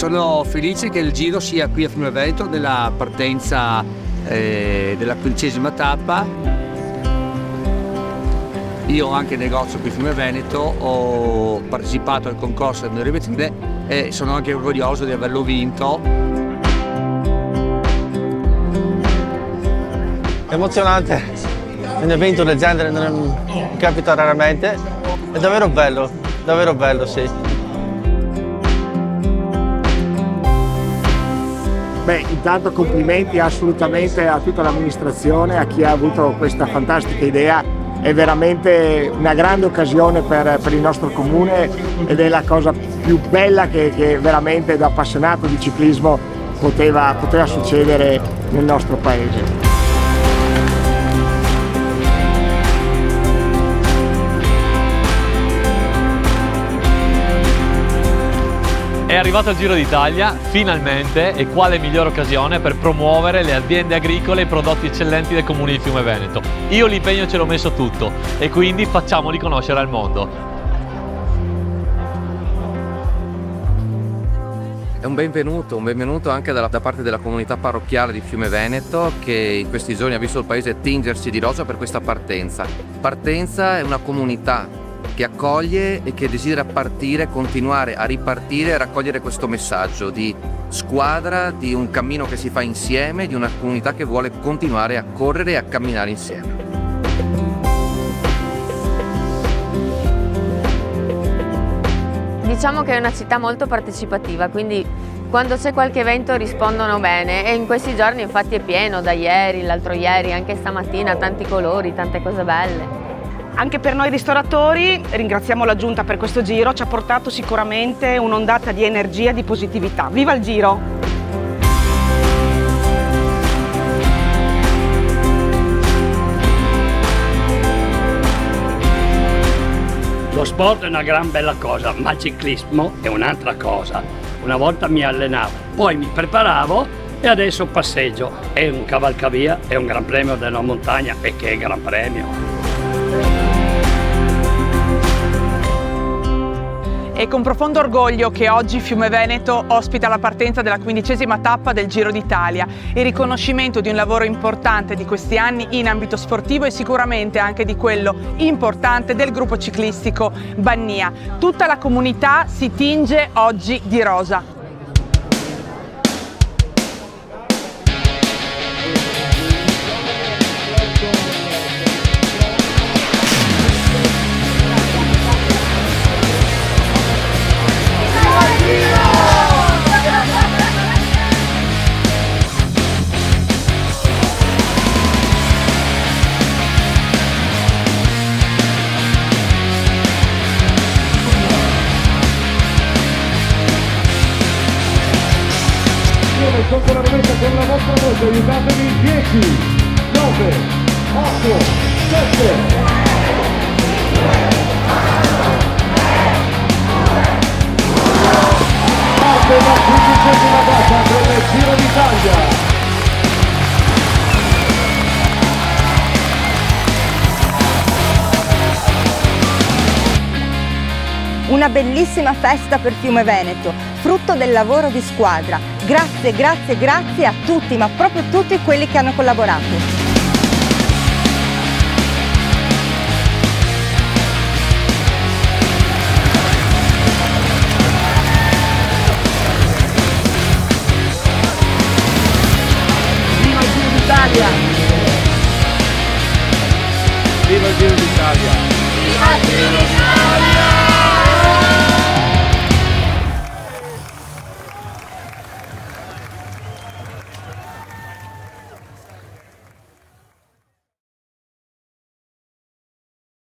sono felice che il Giro sia qui a Fiume Veneto, della partenza della 15ª tappa. Io ho anche negozio qui a Fiume Veneto, ho partecipato al concorso del Migliore Vetrine e sono anche orgoglioso di averlo vinto. Emozionante, un evento del genere non capita raramente, è davvero bello, sì. Beh, intanto complimenti assolutamente a tutta l'amministrazione, a chi ha avuto questa fantastica idea. È veramente una grande occasione per il nostro comune ed è la cosa più bella che veramente da appassionato di ciclismo poteva succedere nel nostro paese. È arrivato il Giro d'Italia, finalmente, e quale migliore occasione per promuovere le aziende agricole e i prodotti eccellenti del comune di Fiume Veneto. Io l'impegno ce l'ho messo tutto e quindi facciamoli conoscere al mondo. È un benvenuto anche da parte della comunità parrocchiale di Fiume Veneto, che in questi giorni ha visto il paese tingersi di rosa per questa partenza. Partenza è una comunità che accoglie e che desidera partire, continuare a ripartire e raccogliere questo messaggio di squadra, di un cammino che si fa insieme, di una comunità che vuole continuare a correre e a camminare insieme. Diciamo che è una città molto partecipativa, quindi quando c'è qualche evento rispondono bene e in questi giorni infatti è pieno, da ieri, l'altro ieri, anche stamattina, tanti colori, tante cose belle. Anche per noi ristoratori ringraziamo la Giunta per questo Giro, ci ha portato sicuramente un'ondata di energia e di positività. Viva il Giro! Lo sport è una gran bella cosa, ma il ciclismo è un'altra cosa. Una volta mi allenavo, poi mi preparavo e adesso passeggio. È un cavalcavia, è un gran premio della montagna e che gran premio! È con profondo orgoglio che oggi Fiume Veneto ospita la partenza della 15ª tappa del Giro d'Italia, il riconoscimento di un lavoro importante di questi anni in ambito sportivo e sicuramente anche di quello importante del gruppo ciclistico Bannia. Tutta la comunità si tinge oggi di rosa. Sotto la rovetta con la vostra voce, aiutatemi. 10, 9, 8, 7. Parte la 15ª tappa del Giro d'Italia. Una bellissima festa per Fiume Veneto, frutto del lavoro di squadra. Grazie, grazie, grazie a tutti, ma proprio tutti quelli che hanno collaborato. Viva il Giro d'Italia! Viva il Giro d'Italia! Viva il Giro d'Italia!